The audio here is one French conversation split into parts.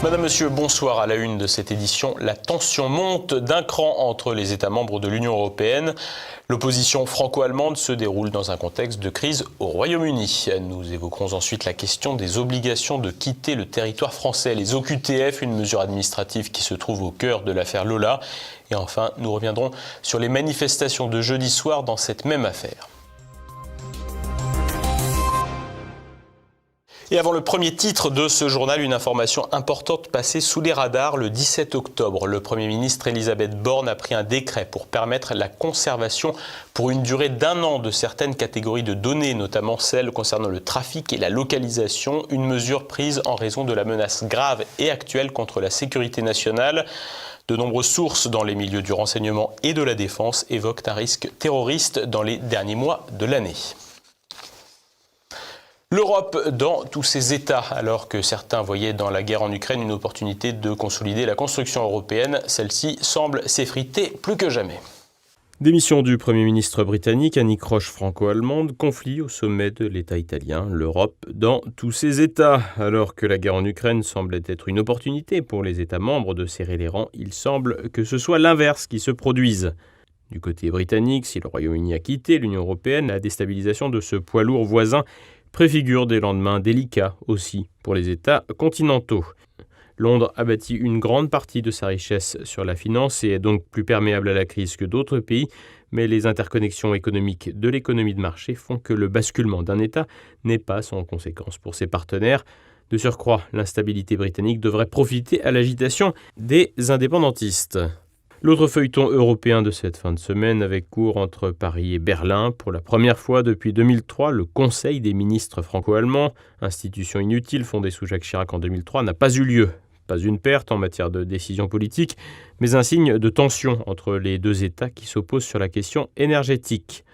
Madame, Monsieur, bonsoir. À la une de cette édition, la tension monte d'un cran entre les États membres de l'Union européenne. L'opposition franco-allemande se déroule dans un contexte de crise au Royaume-Uni. Nous évoquerons ensuite la question des obligations de quitter le territoire français, les OQTF, une mesure administrative qui se trouve au cœur de l'affaire Lola. Et enfin, nous reviendrons sur les manifestations de jeudi soir dans cette même affaire. Et avant le premier titre de ce journal, une information importante passée sous les radars. Le 17 octobre, le Premier ministre Elisabeth Borne a pris un décret pour permettre la conservation pour une durée d'1 an de certaines catégories de données, notamment celles concernant le trafic et la localisation, une mesure prise en raison de la menace grave et actuelle contre la sécurité nationale. De nombreuses sources dans les milieux du renseignement et de la défense évoquent un risque terroriste dans les derniers mois de l'année. L'Europe dans tous ses États, alors que certains voyaient dans la guerre en Ukraine une opportunité de consolider la construction européenne, celle-ci semble s'effriter plus que jamais. Démission du Premier ministre britannique, anicroche franco-allemande, conflit au sommet de l'État italien, l'Europe dans tous ses États. Alors que la guerre en Ukraine semblait être une opportunité pour les États membres de serrer les rangs, il semble que ce soit l'inverse qui se produise. Du côté britannique, si le Royaume-Uni a quitté l'Union européenne, la déstabilisation de ce poids lourd voisin préfigure des lendemains délicats aussi pour les États continentaux. Londres a bâti une grande partie de sa richesse sur la finance et est donc plus perméable à la crise que d'autres pays, mais les interconnexions économiques de l'économie de marché font que le basculement d'un État n'est pas sans conséquence pour ses partenaires. De surcroît, l'instabilité britannique devrait profiter à l'agitation des indépendantistes. L'autre feuilleton européen de cette fin de semaine avait cours entre Paris et Berlin. Pour la première fois depuis 2003, le Conseil des ministres franco-allemands, institution inutile fondée sous Jacques Chirac en 2003, n'a pas eu lieu. Pas une perte en matière de décision politique, mais un signe de tension entre les deux États qui s'opposent sur la question énergétique.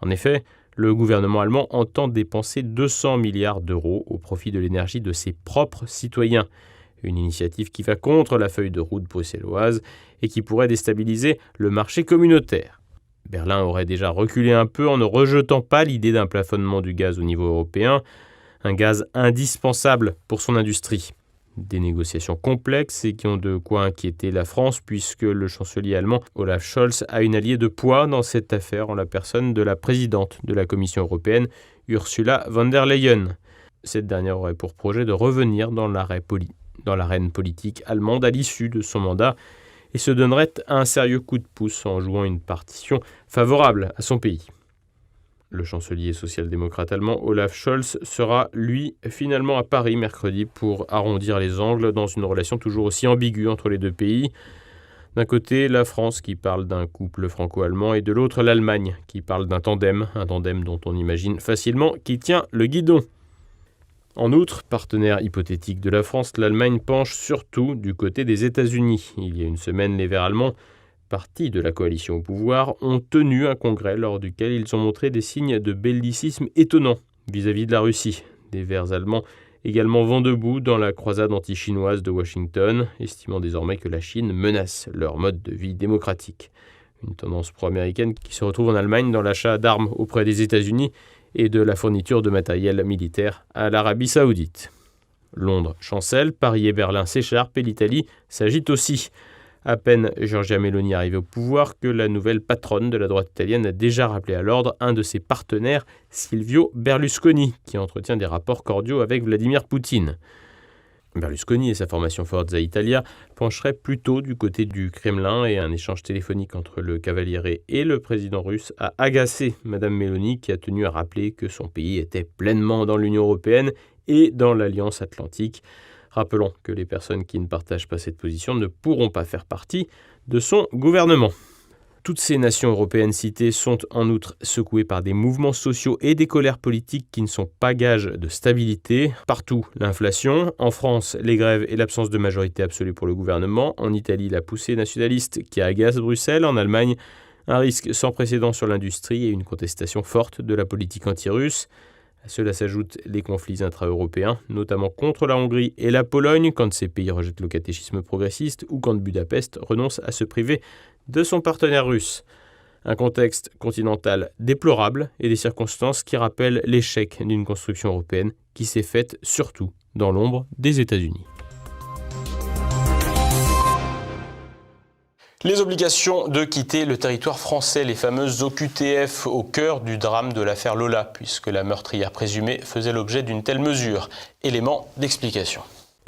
En effet, le gouvernement allemand entend dépenser 200 milliards d'euros au profit de l'énergie de ses propres citoyens. Une initiative qui va contre la feuille de route bruxelloise et qui pourrait déstabiliser le marché communautaire. Berlin aurait déjà reculé un peu en ne rejetant pas l'idée d'un plafonnement du gaz au niveau européen, un gaz indispensable pour son industrie. Des négociations complexes et qui ont de quoi inquiéter la France puisque le chancelier allemand Olaf Scholz a une alliée de poids dans cette affaire en la personne de la présidente de la Commission européenne, Ursula von der Leyen. Cette dernière aurait pour projet de revenir dans l'arène politique allemande à l'issue de son mandat et se donnerait un sérieux coup de pouce en jouant une partition favorable à son pays. Le chancelier social-démocrate allemand Olaf Scholz sera, lui, finalement à Paris mercredi pour arrondir les angles dans une relation toujours aussi ambiguë entre les deux pays. D'un côté, la France qui parle d'un couple franco-allemand et de l'autre, l'Allemagne qui parle d'un tandem, un tandem dont on imagine facilement qui tient le guidon. En outre, partenaire hypothétique de la France, l'Allemagne penche surtout du côté des États-Unis. Il y a une semaine, les Verts allemands, parti de la coalition au pouvoir, ont tenu un congrès lors duquel ils ont montré des signes de bellicisme étonnants vis-à-vis de la Russie. Des Verts allemands également vent debout dans la croisade anti-chinoise de Washington, estimant désormais que la Chine menace leur mode de vie démocratique. Une tendance pro-américaine qui se retrouve en Allemagne dans l'achat d'armes auprès des États-Unis et de la fourniture de matériel militaire à l'Arabie saoudite. Londres chancelle, Paris et Berlin s'écharpent et l'Italie s'agite aussi. À peine Giorgia Meloni arrivée au pouvoir que la nouvelle patronne de la droite italienne a déjà rappelé à l'ordre un de ses partenaires, Silvio Berlusconi, qui entretient des rapports cordiaux avec Vladimir Poutine. Berlusconi et sa formation Forza Italia pencheraient plutôt du côté du Kremlin et un échange téléphonique entre le Cavaliere et le président russe a agacé Mme Meloni qui a tenu à rappeler que son pays était pleinement dans l'Union européenne et dans l'Alliance atlantique. Rappelons que les personnes qui ne partagent pas cette position ne pourront pas faire partie de son gouvernement. Toutes ces nations européennes citées sont en outre secouées par des mouvements sociaux et des colères politiques qui ne sont pas gages de stabilité. Partout, l'inflation. En France, les grèves et l'absence de majorité absolue pour le gouvernement. En Italie, la poussée nationaliste qui agace Bruxelles. En Allemagne, un risque sans précédent sur l'industrie et une contestation forte de la politique anti-russe. À cela s'ajoutent les conflits intra-européens, notamment contre la Hongrie et la Pologne, quand ces pays rejettent le catéchisme progressiste ou quand Budapest renonce à se priver de son partenaire russe. Un contexte continental déplorable et des circonstances qui rappellent l'échec d'une construction européenne qui s'est faite surtout dans l'ombre des États-Unis. Les obligations de quitter le territoire français, les fameuses OQTF, au cœur du drame de l'affaire Lola, puisque la meurtrière présumée faisait l'objet d'une telle mesure. Élément d'explication.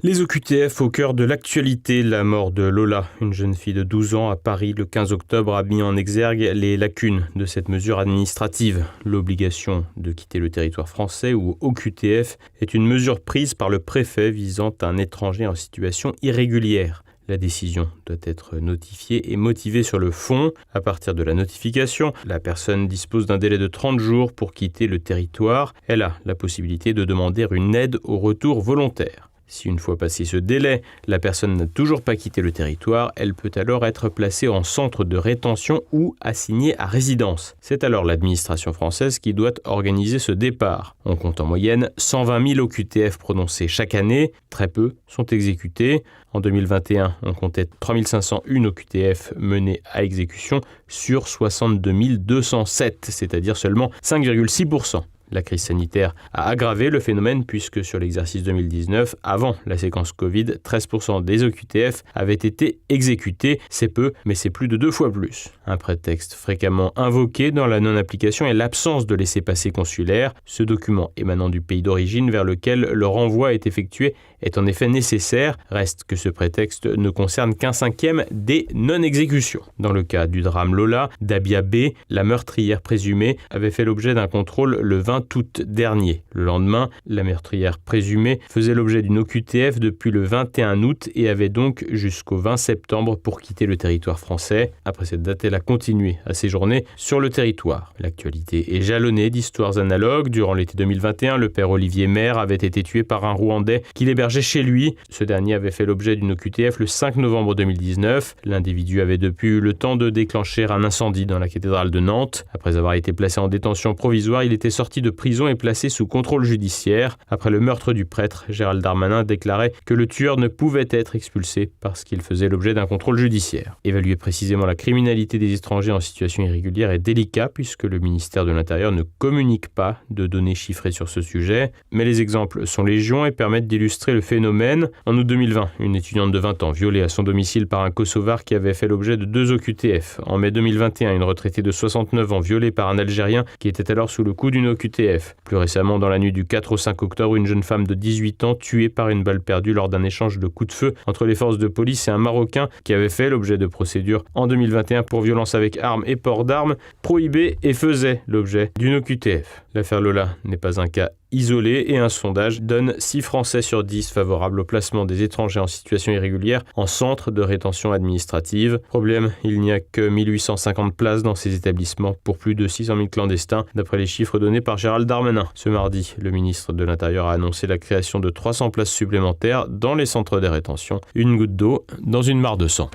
Les OQTF au cœur de l'actualité. La mort de Lola, une jeune fille de 12 ans à Paris le 15 octobre, a mis en exergue les lacunes de cette mesure administrative. L'obligation de quitter le territoire français, ou OQTF, est une mesure prise par le préfet visant un étranger en situation irrégulière. La décision doit être notifiée et motivée sur le fond. À partir de la notification, la personne dispose d'un délai de 30 jours pour quitter le territoire. Elle a la possibilité de demander une aide au retour volontaire. Si une fois passé ce délai, la personne n'a toujours pas quitté le territoire, elle peut alors être placée en centre de rétention ou assignée à résidence. C'est alors l'administration française qui doit organiser ce départ. On compte en moyenne 120 000 OQTF prononcés chaque année. Très peu sont exécutés. En 2021, on comptait 3 501 OQTF menés à exécution sur 62 207, c'est-à-dire seulement 5,6%. La crise sanitaire a aggravé le phénomène puisque sur l'exercice 2019, avant la séquence Covid, 13% des OQTF avaient été exécutés. C'est peu, mais c'est plus de 2 fois plus. Un prétexte fréquemment invoqué dans la non-application est l'absence de laissez-passer consulaire. Ce document émanant du pays d'origine vers lequel le renvoi est effectué est en effet nécessaire. Reste que ce prétexte ne concerne qu'un cinquième des non-exécutions. Dans le cas du drame Lola, Dabia B, la meurtrière présumée, avait fait l'objet d'un contrôle le 20 août dernier. Le lendemain, la meurtrière présumée faisait l'objet d'une OQTF depuis le 21 août et avait donc jusqu'au 20 septembre pour quitter le territoire français. Après cette date, elle a continué à séjourner sur le territoire. L'actualité est jalonnée d'histoires analogues. Durant l'été 2021, le père Olivier Maire avait été tué par un Rwandais qui l'hébergeait chez lui. Ce dernier avait fait l'objet d'une OQTF le 5 novembre 2019. L'individu avait depuis eu le temps de déclencher un incendie dans la cathédrale de Nantes. Après avoir été placé en détention provisoire, il était sorti de prison et placé sous contrôle judiciaire. Après le meurtre du prêtre, Gérald Darmanin déclarait que le tueur ne pouvait être expulsé parce qu'il faisait l'objet d'un contrôle judiciaire. Évaluer précisément la criminalité des étrangers en situation irrégulière est délicat puisque le ministère de l'Intérieur ne communique pas de données chiffrées sur ce sujet. Mais les exemples sont légion et permettent d'illustrer le phénomène. En août 2020, une étudiante de 20 ans violée à son domicile par un Kosovar qui avait fait l'objet de 2 OQTF. En mai 2021, une retraitée de 69 ans violée par un Algérien qui était alors sous le coup d'une OQTF. Plus récemment, dans la nuit du 4 au 5 octobre, une jeune femme de 18 ans tuée par une balle perdue lors d'un échange de coups de feu entre les forces de police et un Marocain qui avait fait l'objet de procédures en 2021 pour violence avec armes et port d'armes prohibées et faisait l'objet d'une OQTF. L'affaire Lola n'est pas un cas isolé et un sondage donne 6 Français sur 10 favorables au placement des étrangers en situation irrégulière en centre de rétention administrative. Problème, il n'y a que 1850 places dans ces établissements pour plus de 600 000 clandestins, d'après les chiffres donnés par Gérald Darmanin. Ce mardi, le ministre de l'Intérieur a annoncé la création de 300 places supplémentaires dans les centres de rétention. Une goutte d'eau dans une mare de sang.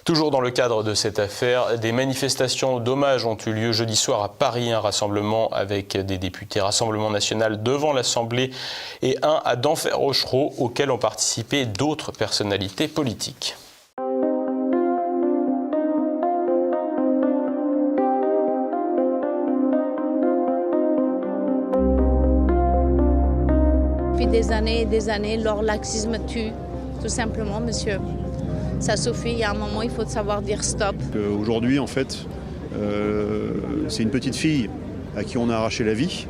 Toujours dans le cadre de cette affaire, des manifestations d'hommage ont eu lieu jeudi soir à Paris, un rassemblement avec des députés Rassemblement National devant l'Assemblée et un à Denfert-Rochereau auquel ont participé d'autres personnalités politiques. Depuis des années et des années, leur laxisme tue, tout simplement, monsieur. Ça suffit, il y a un moment, il faut savoir dire stop. Aujourd'hui, en fait, c'est une petite fille à qui on a arraché la vie.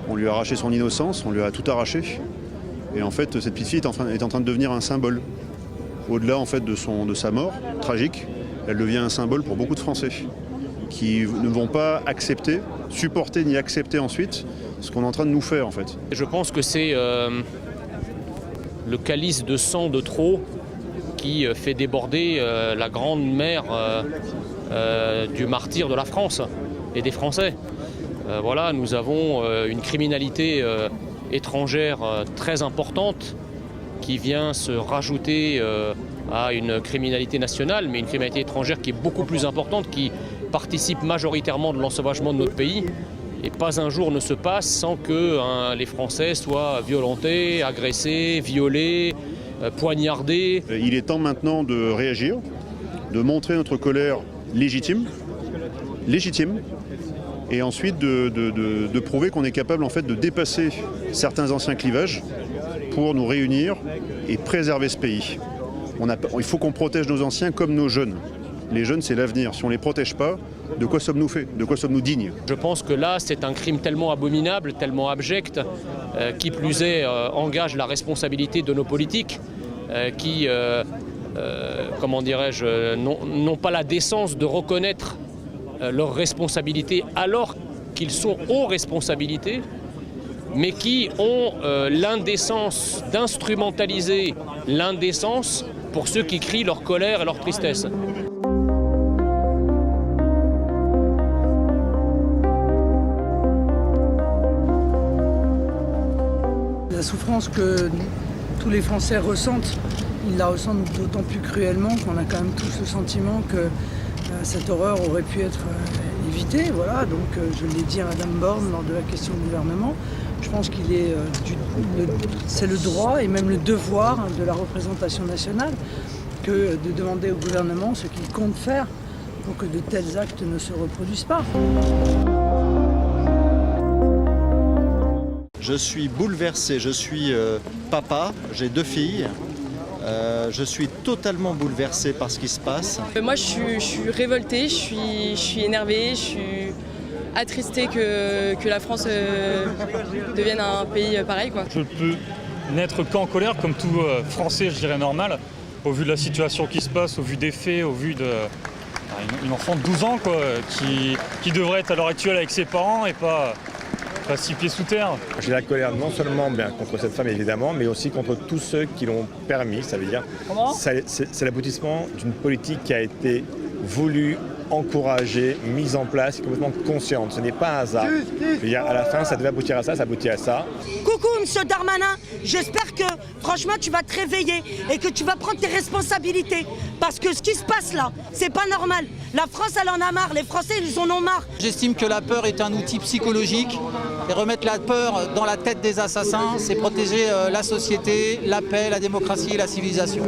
On lui a arraché son innocence, on lui a tout arraché. Et en fait, cette petite fille est en train de devenir un symbole. Au-delà en fait, de sa mort tragique, elle devient un symbole pour beaucoup de Français qui ne vont pas accepter, supporter ni accepter ensuite ce qu'on est en train de nous faire en fait. Je pense que c'est le calice de sang de trop qui fait déborder la grande mer du martyre de la France et des Français. Voilà, nous avons une criminalité étrangère très importante qui vient se rajouter à une criminalité nationale, mais une criminalité étrangère qui est beaucoup plus importante, qui participe majoritairement de l'ensauvagement de notre pays. Et pas un jour ne se passe sans que les Français soient violentés, agressés, violés, poignardés. Il est temps maintenant de réagir, de montrer notre colère légitime, et ensuite de prouver qu'on est capable en fait de dépasser certains anciens clivages pour nous réunir et préserver ce pays. Il faut qu'on protège nos anciens comme nos jeunes. Les jeunes, c'est l'avenir. Si on ne les protège pas, de quoi sommes-nous faits? De quoi sommes-nous dignes? Je pense que là, c'est un crime tellement abominable, tellement abject, qui plus est, engage la responsabilité de nos politiques, qui, comment dirais-je, n'ont pas la décence de reconnaître leurs responsabilités alors qu'ils sont aux responsabilités, mais qui ont l'indécence d'instrumentaliser l'indécence pour ceux qui crient leur colère et leur tristesse. La souffrance que tous les Français ressentent, ils la ressentent d'autant plus cruellement qu'on a quand même tous le sentiment que cette horreur aurait pu être évitée. Voilà, donc je l'ai dit à Madame Borne lors de la question au gouvernement. Je pense qu'il est c'est le droit et même le devoir de la représentation nationale que de demander au gouvernement ce qu'il compte faire pour que de tels actes ne se reproduisent pas. Je suis bouleversé, je suis papa, j'ai 2 filles. Je suis totalement bouleversé par ce qui se passe. Moi je suis révoltée, je suis énervée, je suis attristée que la France devienne un pays pareil, quoi. Je peux n'être qu'en colère, comme tout Français, je dirais normal, au vu de la situation qui se passe, au vu des faits, au vu d'une enfant de 12 ans quoi, qui devrait être à l'heure actuelle avec ses parents et pas 6 pieds sous terre. J'ai la colère non seulement contre cette femme évidemment, mais aussi contre tous ceux qui l'ont permis. Ça veut dire c'est l'aboutissement d'une politique qui a été voulue, encouragée, mise en place, complètement consciente. Ce n'est pas un hasard. Je veux dire, à la fin, ça devait aboutir à ça, ça aboutit à ça. Coucou, monsieur Darmanin, j'espère que franchement tu vas te réveiller et que tu vas prendre tes responsabilités. Parce que ce qui se passe là, c'est pas normal. La France, elle en a marre, les Français, ils en ont marre. J'estime que la peur est un outil psychologique et remettre la peur dans la tête des assassins, c'est protéger la société, la paix, la démocratie et la civilisation.